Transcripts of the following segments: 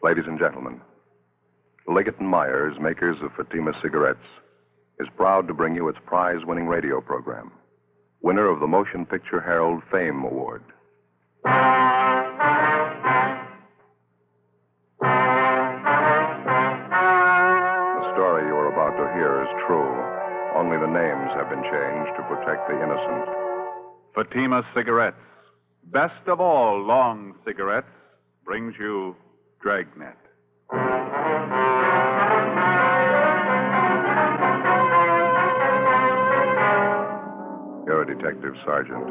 Ladies and gentlemen, Liggett & Myers, makers of Fatima cigarettes, is proud to bring you its prize-winning radio program, winner of the Motion Picture Herald Fame Award. The story you are about to hear is true. Only the names have been changed to protect the innocent. Fatima Cigarettes, best of all long cigarettes, brings you Dragnet. You're a detective sergeant.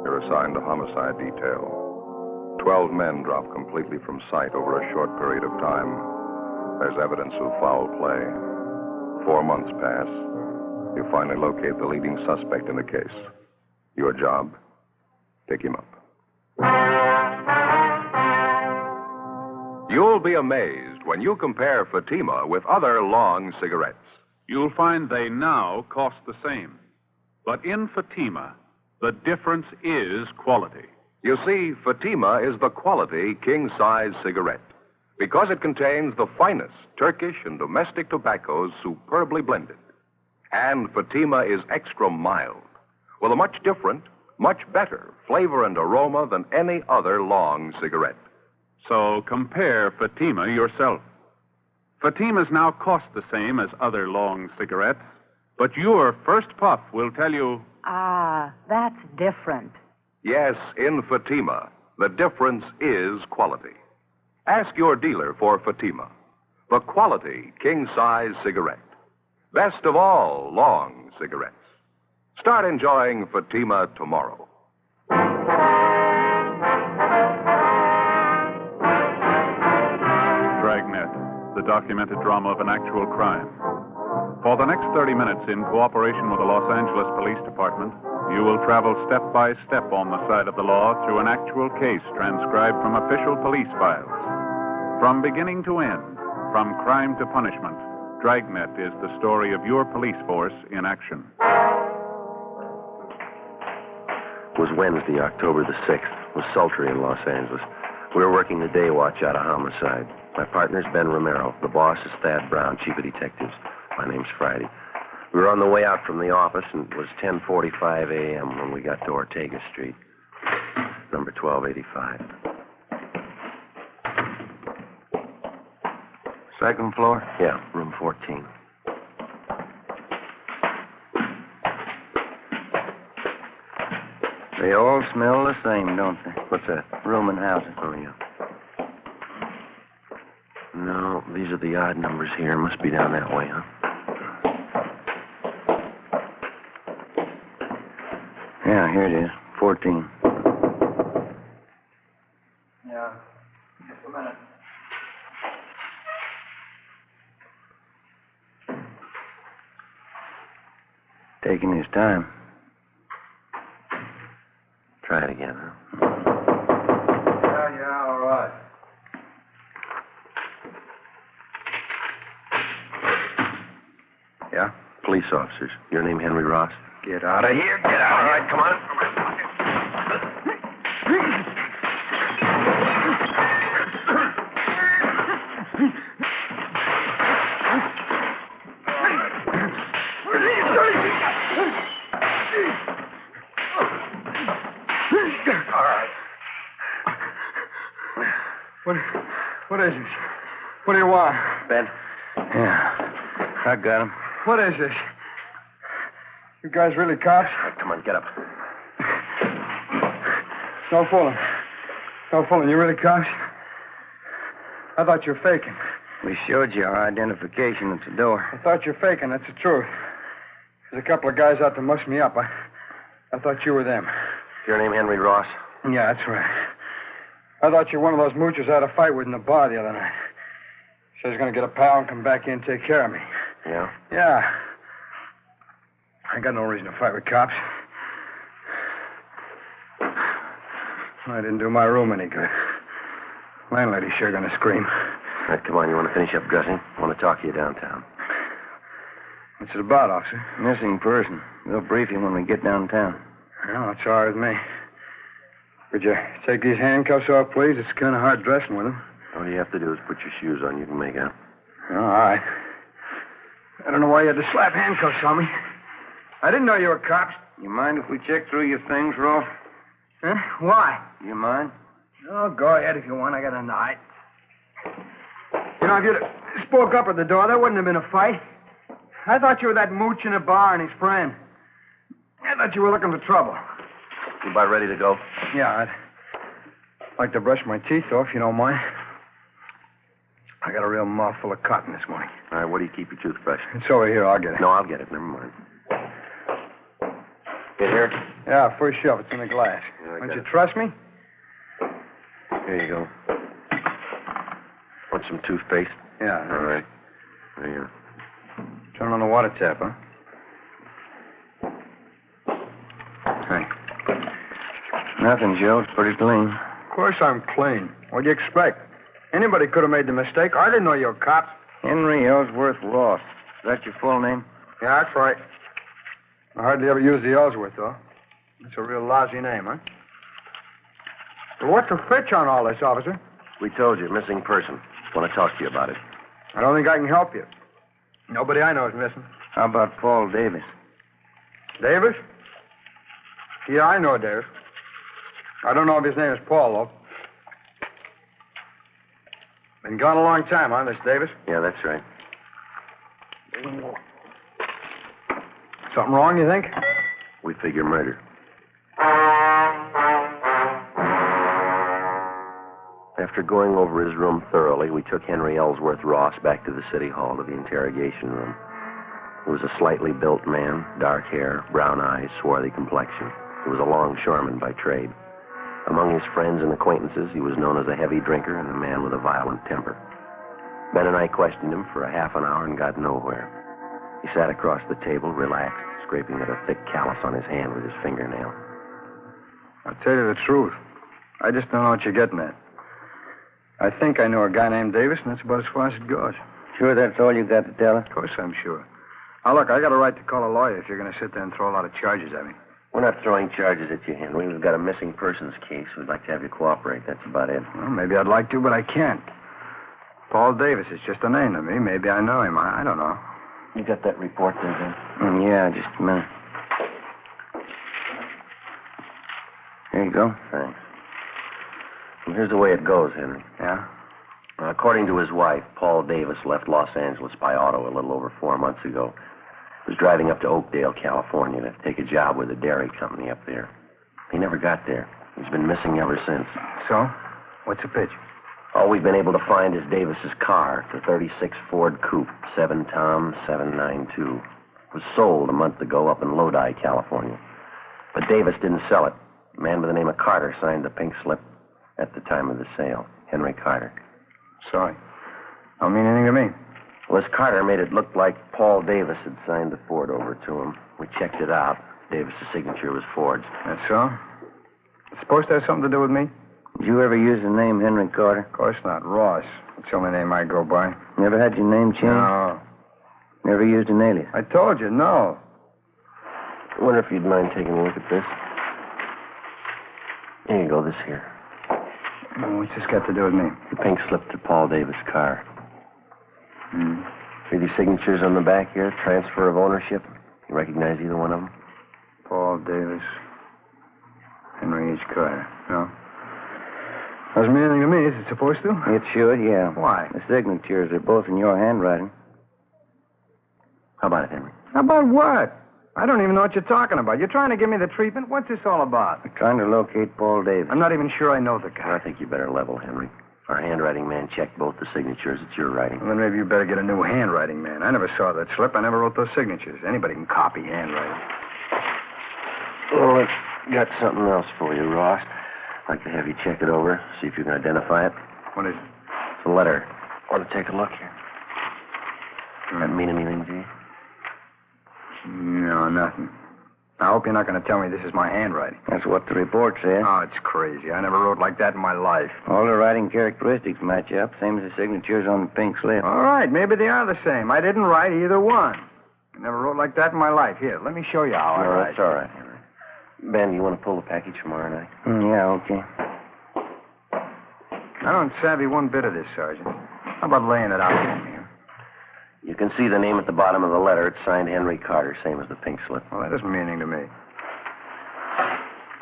You're assigned to homicide detail. 12 men drop completely from sight over a short period of time. There's evidence of foul play. 4 months pass. You finally locate the leading suspect in the case. Your job? Pick him up. You'll be amazed when you compare Fatima with other long cigarettes. You'll find they now cost the same. But in Fatima, the difference is quality. You see, Fatima is the quality king-size cigarette because it contains the finest Turkish and domestic tobaccos superbly blended. And Fatima is extra mild, with a much different, much better flavor and aroma than any other long cigarette. So compare Fatima yourself. Fatimas now cost the same as other long cigarettes, but your first puff will tell you... Ah, that's different. Yes, in Fatima, the difference is quality. Ask your dealer for Fatima, the quality king-size cigarette. Best of all long cigarettes. Start enjoying Fatima tomorrow. Dragnet, the documented drama of an actual crime. For the next 30 minutes, in cooperation with the Los Angeles Police Department, you will travel step by step on the side of the law through an actual case transcribed from official police files. From beginning to end, from crime to punishment, Dragnet is the story of your police force in action. It was Wednesday, October the 6th. It was sultry in Los Angeles. We were working the day watch out of homicide. My partner's Ben Romero. The boss is Thad Brown, chief of detectives. My name's Friday. We were on the way out from the office, and it was 10:45 a.m. when we got to Ortega Street, number 1285. Second floor? Yeah, room 14. They all smell the same, don't they? What's that? Room and housing. Oh, yeah. No, these are the odd numbers here. Must be down that way, huh? Yeah, here it is. 14. Yeah. Just a minute. Taking his time. Try it again, huh? Yeah, all right. Yeah? Police officers. Your name Henry Ross? Get out of here. Get out of here. Come on. What is this? What do you want? Ben? Yeah. I got him. What is this? You guys really cops? Come on, get up. No fooling. No fooling. You really cops? I thought you were faking. We showed you our identification at the door. I thought you were faking. That's the truth. There's a couple of guys out to muss me up. I thought you were them. Your name Henry Ross? Yeah, that's right. I thought you were one of those moochers I had a fight with in the bar the other night. Said he's going to get a pal and come back in and take care of me. Yeah? Yeah. I got no reason to fight with cops. I didn't do my room any good. Landlady's sure going to scream. All right, come on. You want to finish up dressing? I want to talk to you downtown. What's it about, officer? Missing person. We'll brief you when we get downtown. Well, that's all right with me. Could you take these handcuffs off, please? It's kind of hard dressing with them. All you have to do is put your shoes on. You can make out. All right. I don't know why you had to slap handcuffs on me. I didn't know you were cops. You mind if we check through your things, Rolf? Huh? Why? You mind? Oh, go ahead if you want. I got a night. You know, if you'd spoke up at the door, there wouldn't have been a fight. I thought you were that mooch in a bar and his friend. I thought you were looking for trouble. You about ready to go? Yeah, I'd like to brush my teeth off, if you don't mind. I got a real mouthful of cotton this morning. All right, where do you keep your toothbrush? It's over here. I'll get it. No, I'll get it. Never mind. Get here? Yeah, first shelf. It's in the glass. Yeah, I Don't got you it. trust me? Here you go. Want some toothpaste? Yeah. All right. There you go. Turn on the water tap, huh? Hey. Nothing, Joe. It's pretty clean. Of course I'm clean. What do you expect? Anybody could have made the mistake. I didn't know you were cops. Henry Ellsworth Ross. Is that your full name? Yeah, that's right. I hardly ever use the Ellsworth, though. It's a real lousy name, huh? Well, what's the fetch on all this, officer? We told you, missing person. Want to talk to you about it. I don't think I can help you. Nobody I know is missing. How about Paul Davis? Davis? Yeah, I know Davis. I don't know if his name is Paul, though. Been gone a long time, huh, Miss Davis? Yeah, that's right. Something wrong, you think? We figure murder. After going over his room thoroughly, we took Henry Ellsworth Ross back to the city hall to the interrogation room. He was a slightly built man, dark hair, brown eyes, swarthy complexion. He was a longshoreman by trade. Among his friends and acquaintances, he was known as a heavy drinker and a man with a violent temper. Ben and I questioned him for a half an hour and got nowhere. He sat across the table, relaxed, scraping at a thick callus on his hand with his fingernail. I'll tell you the truth. I just don't know what you're getting at. I think I know a guy named Davis, and that's about as far as it goes. Sure that's all you got to tell us? Of course I'm sure. Now, look, I got a right to call a lawyer if you're going to sit there and throw a lot of charges at me. We're not throwing charges at you, Henry. We've got a missing persons case. We'd like to have you cooperate. That's about it. Well, maybe I'd like to, but I can't. Paul Davis is just a name to me. Maybe I know him. I don't know. You got that report there, Ben? Yeah, just a minute. Here you go. Thanks. Well, here's the way it goes, Henry. Yeah? According to his wife, Paul Davis left Los Angeles by auto a little over 4 months ago. He was driving up to Oakdale, California to take a job with a dairy company up there. He never got there. He's been missing ever since. So? What's the pitch? All we've been able to find is Davis's car, the 36 Ford Coupe, 7 Tom 792. It was sold a month ago up in Lodi, California. But Davis didn't sell it. A man by the name of Carter signed the pink slip at the time of the sale. Henry Carter. Sorry. Don't mean anything to me. Well, this Carter made it look like Paul Davis had signed the Ford over to him. We checked it out. Davis's signature was forged. That's so? It's supposed to have something to do with me? Did you ever use the name Henry Carter? Of course not. Ross. That's the only name I go by. Never had your name changed? No. Never used an alias? I told you, no. I wonder if you'd mind taking a look at this. Here you go, this here. What's this got to do with me? The pink slip to Paul Davis' car. Hmm. See these signatures on the back here? Transfer of ownership. You recognize either one of them? Paul Davis. Henry H. Carter. No. Doesn't mean anything to me. Is it supposed to? It should, yeah. Why? The signatures are both in your handwriting. How about it, Henry? How about what? I don't even know what you're talking about. You're trying to give me the treatment? What's this all about? We're trying to locate Paul Davis. I'm not even sure I know the Well, I guy. think you better level, Henry. Our handwriting man checked both the signatures. It's your writing. Well, then maybe you better get a new handwriting man. I never saw that slip. I never wrote those signatures. Anybody can copy handwriting. Well, I've got something else for you, Ross. I'd like to have you check it over, see if you can identify it. What is it? It's a letter. Want to take a look here? Does that mean anything to you? No, nothing. I hope you're not going to tell me this is my handwriting. That's what the report said. Oh, it's crazy. I never wrote like that in my life. All the writing characteristics match up, same as the signatures on the pink slip. All right, maybe they are the same. I didn't write either one. I never wrote like that in my life. Here, let me show you how I No, write. that's all right, Henry. Ben, you want to pull the package tomorrow night? Yeah, okay. I don't savvy one bit of this, Sergeant. How about laying it out for me? You can see the name at the bottom of the letter. It's signed Henry Carter, same as the pink slip. Well, that doesn't mean anything to me.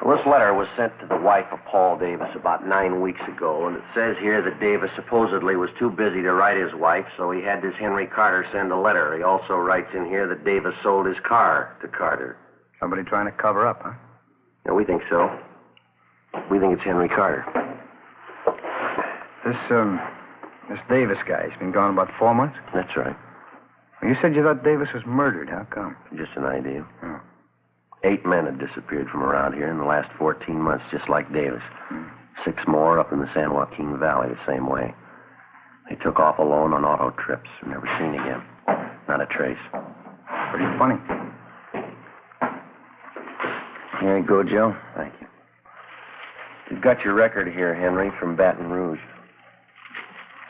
Well, this letter was sent to the wife of Paul Davis about 9 weeks ago, and it says here that Davis supposedly was too busy to write his wife, so he had this Henry Carter send a letter. He also writes in here that Davis sold his car to Carter. Somebody trying to cover up, huh? Yeah, we think so. We think it's Henry Carter. This Davis guy, he's been gone about 4 months? That's right. Well, you said you thought Davis was murdered. How come? Just an idea. Oh. 8 men had disappeared from around here in the last 14 months, just like Davis. 6 more up in the San Joaquin Valley the same way. They took off alone on auto trips, never seen again. Not a trace. Pretty funny. Here you go, Joe. Thank you. You've got your record here, Henry, from Baton Rouge.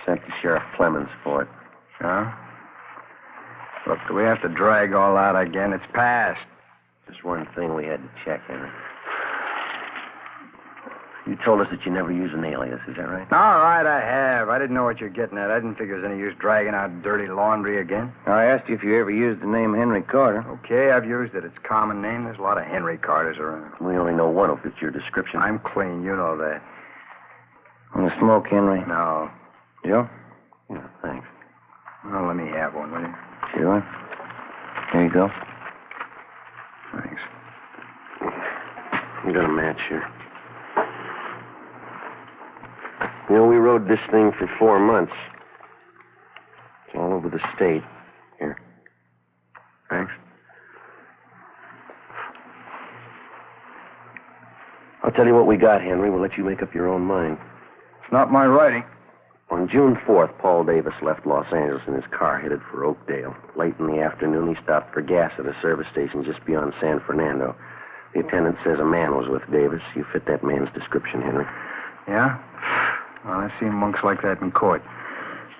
Sent to Sheriff Clemens for it. Huh? Look, do we have to drag all out again? It's past. Just one thing we had to check, Henry. You told us that you never use an alias, is that right? All right, I have. I didn't know what you're getting at. I didn't figure there's any use dragging out dirty laundry again. I asked you if you ever used the name Henry Carter. Okay, I've used it. It's a common name. There's a lot of Henry Carters around. We only know one who fits your description. I'm clean. You know that. Want to smoke, Henry? No. Joe? Yeah, thanks. Well, let me have one, will you? Sure. Here you go. Thanks. We got a match here. You know, we rode this thing for 4 months. It's all over the state. Here. Thanks. I'll tell you what we got, Henry. We'll let you make up your own mind. It's not my writing. On June 4th, Paul Davis left Los Angeles in his car headed for Oakdale. Late in the afternoon, he stopped for gas at a service station just beyond San Fernando. The attendant says a man was with Davis. You fit that man's description, Henry. Yeah? Well, I've seen monks like that in court.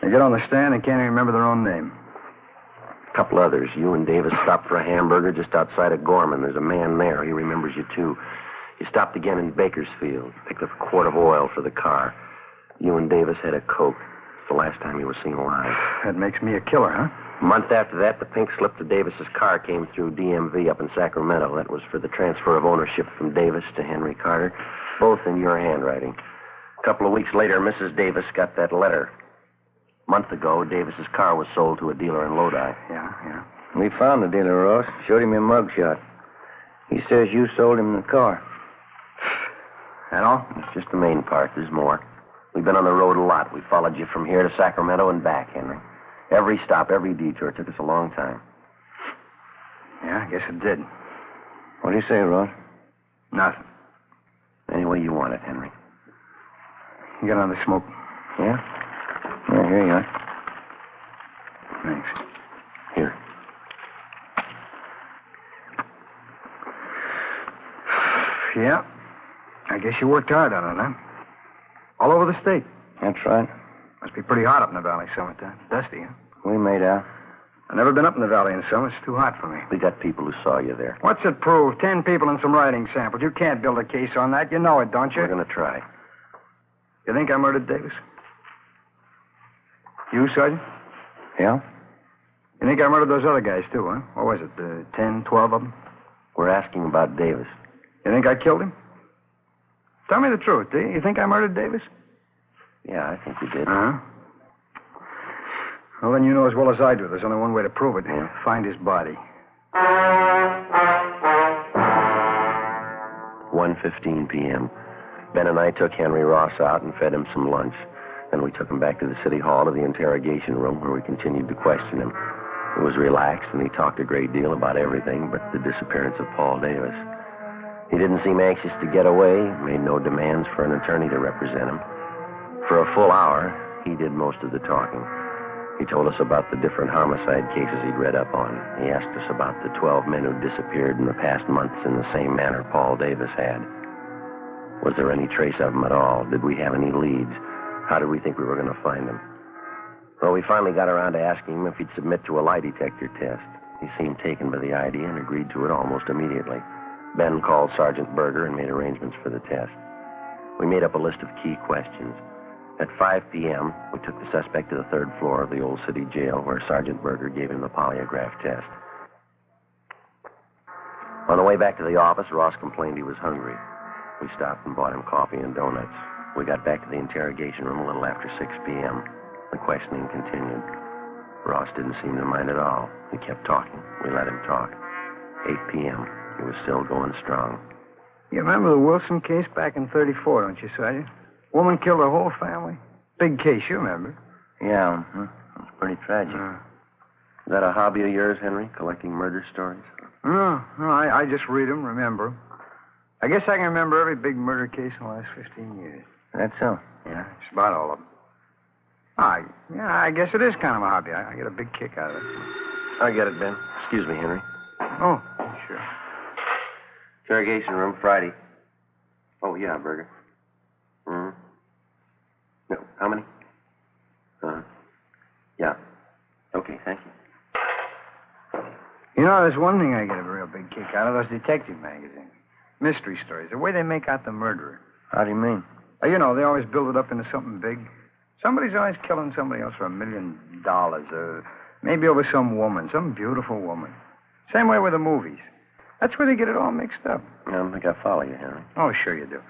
They get on the stand and can't even remember their own name. A couple others. You and Davis stopped for a hamburger just outside of Gorman. There's a man there. He remembers you, too. You stopped again in Bakersfield. Picked up a quart of oil for the car. You and Davis had a Coke. It's the last time you were seen alive. That makes me a killer, huh? A month after that, the pink slip to Davis's car came through DMV up in Sacramento. That was for the transfer of ownership from Davis to Henry Carter, both in your handwriting. A couple of weeks later, Mrs. Davis got that letter. A month ago, Davis's car was sold to a dealer in Lodi. Yeah. We found the dealer, Ross. Showed him your mugshot. He says you sold him the car. That all? That's just the main part. There's more. We've been on the road a lot. We followed you from here to Sacramento and back, Henry. Every stop, every detour. It took us a long time. Yeah, I guess it did. What do you say, Ross? Nothing. Any way you want it, Henry. You got another smoke? Yeah? Yeah, here you are. Thanks. Here. Yeah. I guess you worked hard on it, huh? All over the state. That's right. Must be pretty hot up in the valley summertime. Dusty, huh? We made out. I've never been up in the valley in summer. It's too hot for me. We got people who saw you there. What's it prove? 10 people and some writing samples. You can't build a case on that. You know it, don't you? We're going to try. You think I murdered Davis? You, Sergeant? Yeah? You think I murdered those other guys, too, huh? What was it, 10, 12 of them? We're asking about Davis. You think I killed him? Tell me the truth, do you? You think I murdered Davis? Yeah, I think you did. Uh-huh. Well, then you know as well as I do. There's only one way to prove it. Yeah. Find his body. 1:15 p.m. Ben and I took Henry Ross out and fed him some lunch. Then we took him back to the city hall to the interrogation room where we continued to question him. He was relaxed and he talked a great deal about everything but the disappearance of Paul Davis. He didn't seem anxious to get away, made no demands for an attorney to represent him. For a full hour, he did most of the talking. He told us about the different homicide cases he'd read up on. He asked us about the 12 men who disappeared in the past months in the same manner Paul Davis had. Was there any trace of them at all? Did we have any leads? How did we think we were going to find them? Well, we finally got around to asking him if he'd submit to a lie detector test. He seemed taken by the idea and agreed to it almost immediately. Ben called Sergeant Berger and made arrangements for the test. We made up a list of key questions. At 5 p.m., we took the suspect to the third floor of the old city jail where Sergeant Berger gave him the polygraph test. On the way back to the office, Ross complained he was hungry. We stopped and bought him coffee and donuts. We got back to the interrogation room a little after 6 p.m. The questioning continued. Ross didn't seem to mind at all. He kept talking. We let him talk. 8 p.m. He was still going strong. You remember the Wilson case back in 34, don't you, Sergeant? Woman killed her whole family. Big case, you remember. Yeah, it was pretty tragic. Is that a hobby of yours, Henry, collecting murder stories? No, I just read them, remember 'em. I guess I can remember every big murder case in the last 15 years. That's so. Yeah, it's about all of them. I guess it is kind of a hobby. I get a big kick out of it. I get it, Ben. Excuse me, Henry. Oh, sure. Interrogation room, Friday. Oh, yeah, Berger. No, how many? Yeah. Okay, thank you. You know, there's one thing I get a real big kick out of, those detective magazines. Mystery stories, the way they make out the murderer. How do you mean? You know, they always build it up into something big. Somebody's always killing somebody else for $1 million, or maybe over some woman, some beautiful woman. Same way with the movies. That's where they get it all mixed up. I don't think I follow you, Henry. Oh, sure you do.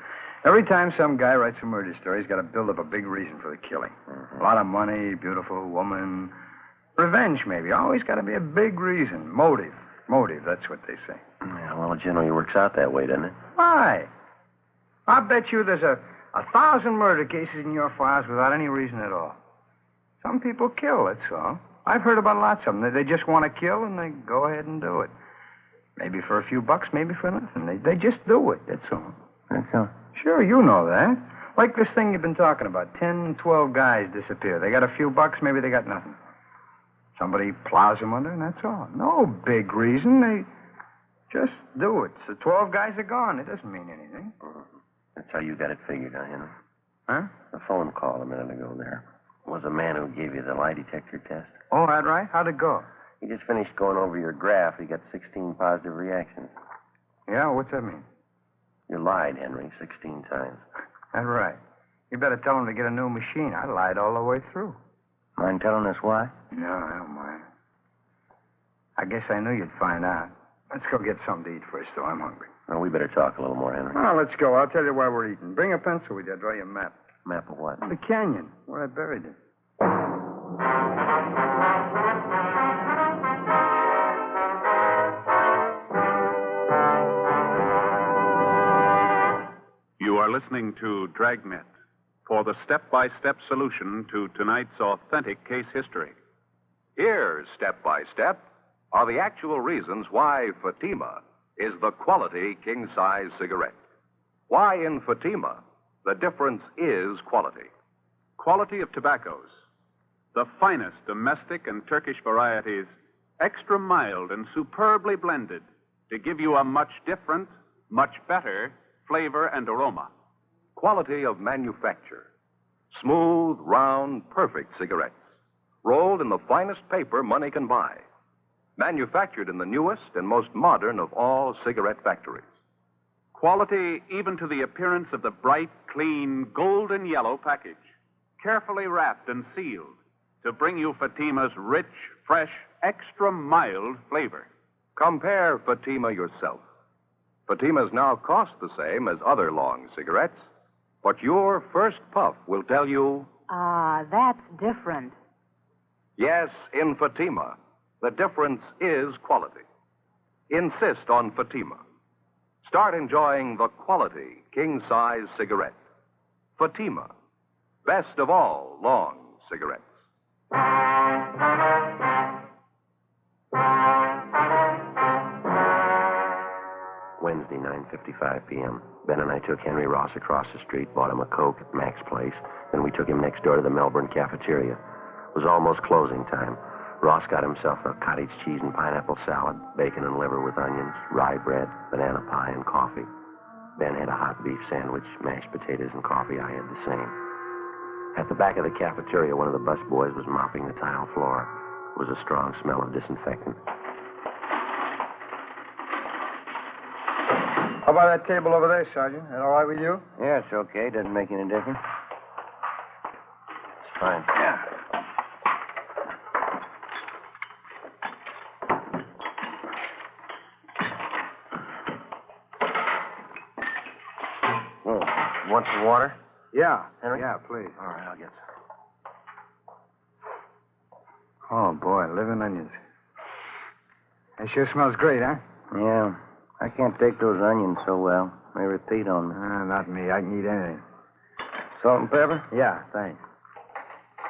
Every time some guy writes a murder story, he's got to build up a big reason for the killing. A lot of money, beautiful woman, revenge maybe. Always got to be a big reason. Motive, that's what they say. Yeah, well, it generally works out that way, doesn't it? Why? I bet you there's a 1,000 murder cases in your files without any reason at all. Some people kill, that's all. I've heard about lots of them. They just want to kill, and they go ahead and do it. Maybe for a few bucks, maybe for nothing. They just do it, that's all. That's all. Sure, you know that. Like this thing you've been talking about. 10, 12 guys disappear. They got a few bucks, maybe they got nothing. Somebody plows them under, and that's all. No big reason. They just do it. So 12 guys are gone. It doesn't mean anything. That's how you got it figured, huh, Henry? Huh? The phone call a minute ago there was a man who gave you the lie detector test. Oh, that right? How'd it go? He just finished going over your graph. He got 16 positive reactions. Yeah, what's that mean? You lied, Henry, 16 times. That's right. You better tell him to get a new machine. I lied all the way through. Mind telling us why? No, I don't mind. I guess I knew you'd find out. Let's go get something to eat first, though. I'm hungry. Well, we better talk a little more, Henry. Oh, let's go. I'll tell you why we're eating. Bring a pencil with you. I'll draw you a map. Map of what? The canyon, where I buried it. You are listening to Dragnet for the step-by-step solution to tonight's authentic case history. Here, step by step, are the actual reasons why Fatima is the quality king-size cigarette. Why in Fatima, the difference is quality. Quality of tobaccos. The finest domestic and Turkish varieties, extra mild and superbly blended to give you a much different, much better flavor and aroma. Quality of manufacture. Smooth, round, perfect cigarettes. Rolled in the finest paper money can buy. Manufactured in the newest and most modern of all cigarette factories. Quality even to the appearance of the bright, clean, golden yellow package. Carefully wrapped and sealed to bring you Fatima's rich, fresh, extra mild flavor. Compare Fatima yourself. Fatimas now cost the same as other long cigarettes, but your first puff will tell you, That's different. yes, in Fatima, the difference is quality. Insist on Fatima. Start enjoying the quality king-size cigarette. Fatima, best of all long cigarettes. Wednesday, 9:55 p.m. Ben and I took Henry Ross across the street, bought him a Coke at Mac's place, then we took him next door to the Melbourne cafeteria. It was almost closing time. Ross got himself a cottage cheese and pineapple salad, bacon and liver with onions, rye bread, banana pie, and coffee. Ben had a hot beef sandwich, mashed potatoes, and coffee. I had the same. At the back of the cafeteria, one of the bus boys was mopping the tile floor. It was a strong smell of disinfectant. How about that table over there, Sergeant? That all right with you? Yeah, it's okay. Doesn't make any difference. Fine. Yeah. Oh, want some water? Yeah. Henry? Yeah, please. All right, I'll get some. Oh, boy, living onions. It sure smells great, huh? Yeah. I can't take those onions so well. They repeat on me. Not me. I can eat anything. Salt and pepper? Yeah, thanks.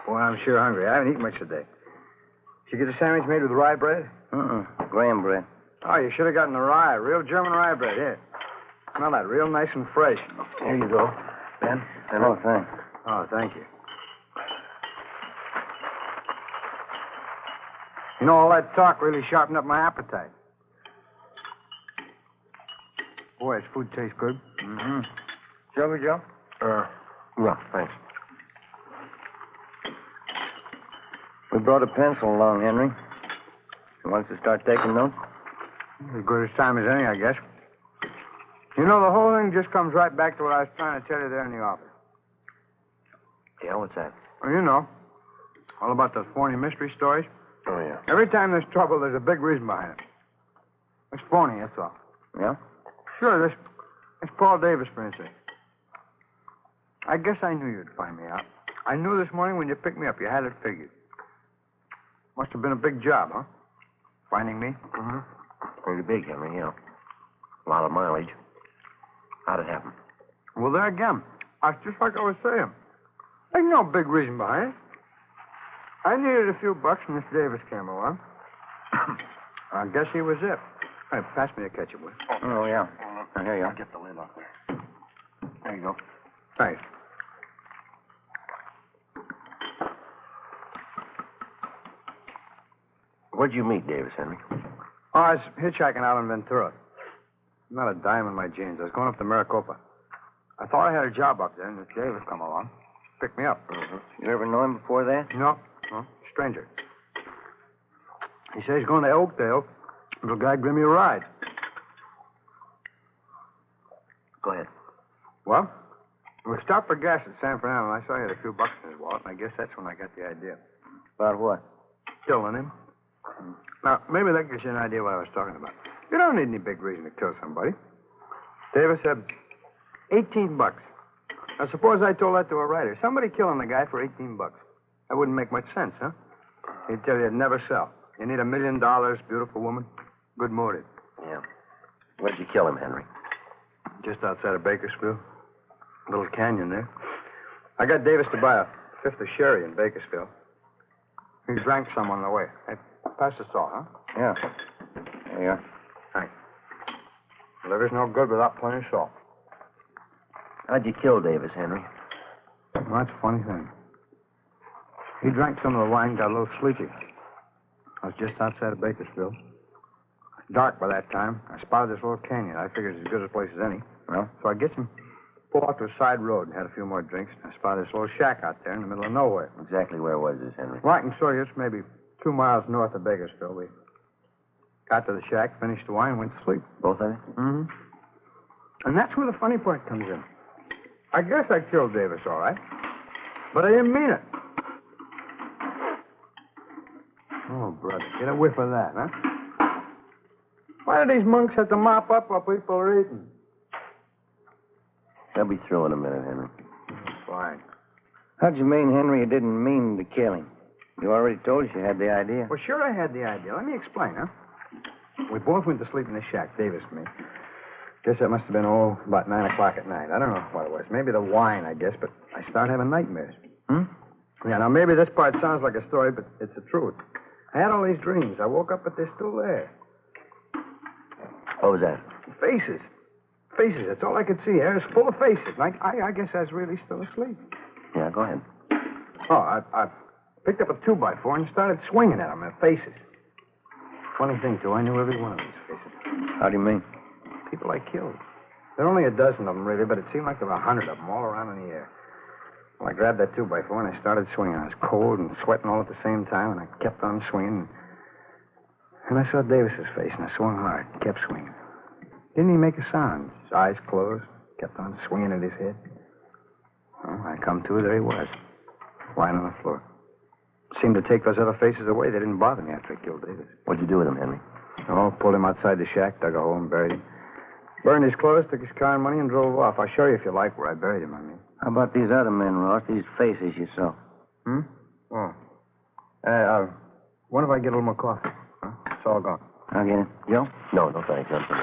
Boy, I'm sure hungry. I haven't eaten much today. Did you get a sandwich made with rye bread? Graham bread. Oh, you should have gotten the rye. Real German rye bread. Here. Smell that. Real nice and fresh. Here you go. Ben? Oh, thanks. Oh, thank you. You know, all that talk really sharpened up my appetite. Boy, this food tastes good. Mm-hmm. Sugar, Joe? No, thanks. We brought a pencil along, Henry. You want us to start taking notes? As good as time as any, I guess. You know, the whole thing just comes right back to what I was trying to tell you there in the office. Yeah, what's that? Well, you know, all about those phony mystery stories. Oh, yeah. Every time there's trouble, there's a big reason behind it. It's phony, that's all. Yeah? Sure, this Paul Davis, for instance. I guess I knew you'd find me out. I knew this morning when you picked me up, you had it figured. Must have been a big job, huh? Finding me? Mm-hmm. Pretty big, Henry, yeah. A lot of mileage. How'd it happen? Well, there again. It's just like I was saying. There's no big reason behind it. I needed a few bucks, and this Davis came along. I guess he was it. Hey, pass me a ketchup, will you? Oh, yeah. Here you I'll are. get the lid off there. There you go. Thanks. Where'd you meet Davis, Henry? Oh, I was hitchhiking out in Ventura. Not a dime in my jeans. I was going up to Maricopa. I thought I had a job up there, and this Davis come along. Picked me up. Mm-hmm. You ever know him before that? No, stranger. He says he's going to Oakdale. Little guy give me a ride. Go ahead. Well, we stopped for gas at San Fernando, and I saw he had a few bucks in his wallet, and I guess that's when I got the idea. About what? Killing him. Now, maybe that gives you an idea what I was talking about. You don't need any big reason to kill somebody. Davis said 18 bucks. Now, suppose I told that to a writer. Somebody killing the guy for 18 bucks. That wouldn't make much sense, huh? He'd tell you it'd never sell. You need $1 million, beautiful woman, good motive. Yeah. Where'd you kill him, Henry? Just outside of Bakersfield. Little canyon there. I got Davis to buy a fifth of sherry in Bakersfield. He drank some on the way. Hey, pass the salt, huh? Yeah. There you are. Thanks. Liver's no good without plenty of salt. How'd you kill Davis, Henry? Well, that's a funny thing. He drank some of the wine, got a little sleepy. I was just outside of Bakersfield. Dark by that time. I spotted this little canyon. I figured it's as good a place as any. Well? So I get some, pulled off to a side road and had a few more drinks. I spotted this little shack out there in the middle of nowhere. Exactly where was this, Henry? Well, I can show you. It's maybe 2 miles north of Bakersfield. We got to the shack, finished the wine, and went to sleep. Both of you? Mm-hmm. And that's where the funny part comes in. I guess I killed Davis, all right. But I didn't mean it. Oh, brother, get a whiff of that, huh? Why do these monks have to mop up while people are eating? They'll be through in a minute, Henry. Fine. How'd you mean, Henry, you didn't mean to kill him? You already told us you had the idea. Well, sure I had the idea. Let me explain, huh? We both went to sleep in the shack, Davis and me. Guess that must have been, about 9 o'clock at night. I don't know what it was. Maybe the wine, I guess, but I started having nightmares. Yeah, now maybe this part sounds like a story, but it's the truth. I had all these dreams. I woke up, but they're still there. What was that? Faces. Faces. That's all I could see. Air is full of faces. I guess I was really still asleep. Yeah, go ahead. Oh, I picked up a 2x4 and started swinging at them. Their faces. Funny thing, too. I knew every one of these faces. How do you mean? People I killed. There are only a dozen of them, really, but it seemed like there were 100 of them all around in the air. Well, I grabbed that 2x4 and I started swinging. I was cold and sweating all at the same time, and I kept on swinging. And I saw Davis's face, and I swung hard, kept swinging. Didn't he make a sound? His eyes closed, kept on swinging at his head. Well, I come to, there he was. lying on the floor. Seemed to take those other faces away. They didn't bother me after I killed Davis. What'd you do with him, Henry? Oh, pulled him outside the shack, dug a hole and buried him. Burned his clothes, took his car and money, and drove off. I'll show you if you like where I buried him, I mean. How about these other men, Ross? These faces you saw. Oh. What if I get a little more coffee? Huh? It's all gone. I'll get it. Joe? No, thanks. None for me.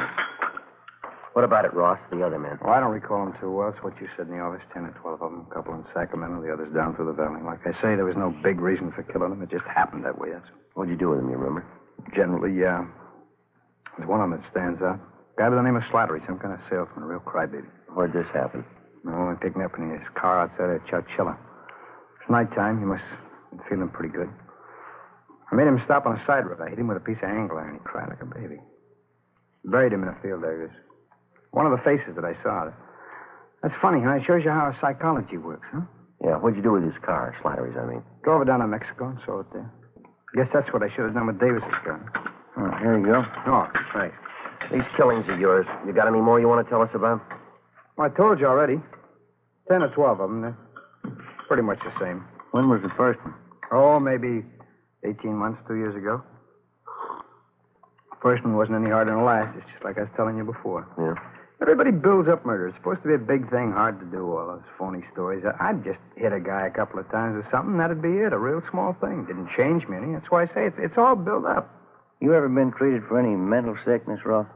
What about it, Ross? The other men? Well, I don't recall them too well. It's what you said in the office, 10 or 12 of them. A couple in Sacramento, the others down through the valley. Like I say, there was no big reason for killing them. It just happened that way, that's all. What'd you do with them, you remember? Generally, yeah. There's one of them that stands out. Guy by the name of Slattery, some kind of salesman, a real crybaby. Where'd this happen? No, he picked me up in his car outside of Chowchilla. It's nighttime. He must have been feeling pretty good. I made him stop on a side road. I hit him with a piece of angle iron. He cried like a baby. Buried him in a field there. He was one of the faces that I saw. That's funny, huh? It shows you how psychology works, huh? Yeah, what'd you do with his car? Slattery's, I mean. Drove it down to Mexico and sold it there. Guess that's what I should have done with Davis's car. Oh, here you go. Oh, thanks. These killings of yours, you got any more you want to tell us about? Well, I told you already. 10 or 12 of them. They're pretty much the same. When was the first one? Oh, maybe 18 months, 2 years ago. First one wasn't any harder than the last. It's just like I was telling you before. Yeah. Everybody builds up murder. It's supposed to be a big thing, hard to do, all those phony stories. I'd just hit a guy a couple of times or something, that'd be it. A real small thing. Didn't change me any. That's why I say it's all built up. You ever been treated for any mental sickness, Ross?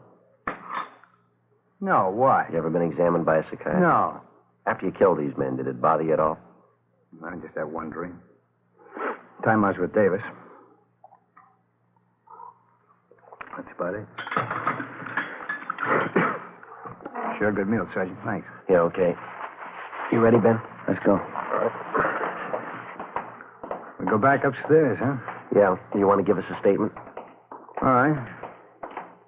No, why? You ever been examined by a psychiatrist? No. After you killed these men, did it bother you at all? I just had one dream. Time I was with Davis. That's about it. Sure, good meal, Sergeant. Thanks. Yeah, okay. You ready, Ben? Let's go. We go back upstairs, huh? Yeah. You want to give us a statement? All right.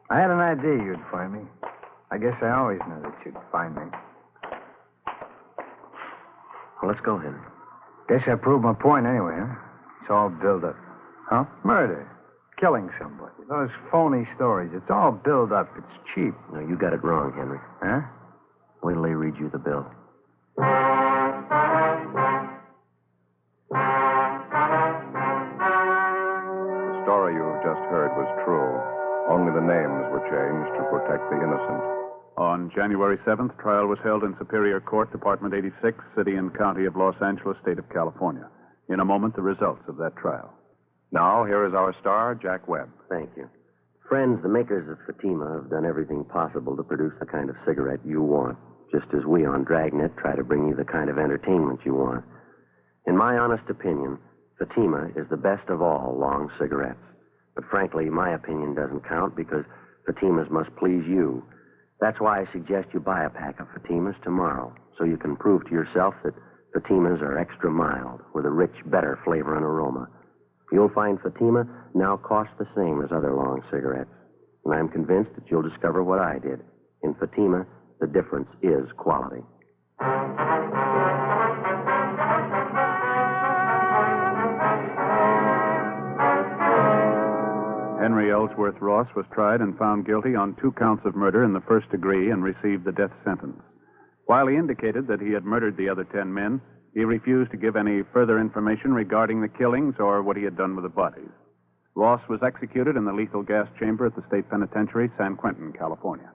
I had an idea you'd find me. I guess I always knew that you'd find me. Well, let's go, Henry. Guess I proved my point anyway, huh? It's all built up. Huh? Murder. Killing somebody. Those phony stories. It's all built up. It's cheap. No, you got it wrong, Henry. Huh? Wait till they read you the bill. The story you've just heard was true. Only the names were changed to protect the innocent. On January 7th, trial was held in Superior Court, Department 86, City and County of Los Angeles, State of California. In a moment, the results of that trial. Now, here is our star, Jack Webb. Thank you. Friends, the makers of Fatima have done everything possible to produce the kind of cigarette you want, just as we on Dragnet try to bring you the kind of entertainment you want. In my honest opinion, Fatima is the best of all long cigarettes. But frankly, my opinion doesn't count because Fatimas must please you. That's why I suggest you buy a pack of Fatimas tomorrow, so you can prove to yourself that Fatimas are extra mild, with a rich, better flavor and aroma. You'll find Fatima now costs the same as other long cigarettes. And I'm convinced that you'll discover what I did. In Fatima, the difference is quality. Henry Ellsworth Ross was tried and found guilty on 2 counts of murder in the first degree and received the death sentence. While he indicated that he had murdered the other 10 men, he refused to give any further information regarding the killings or what he had done with the bodies. Ross was executed in the lethal gas chamber at the State Penitentiary, San Quentin, California.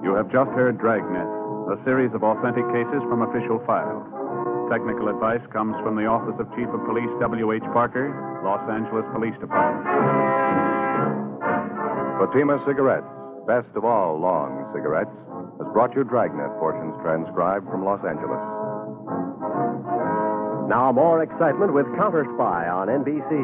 You have just heard Dragnet, a series of authentic cases from official files. Technical advice comes from the Office of Chief of Police W.H. Parker, Los Angeles Police Department. Fatima Cigarettes, best of all long cigarettes, has brought you Dragnet portions transcribed from Los Angeles. Now more excitement with Counter Spy on NBC.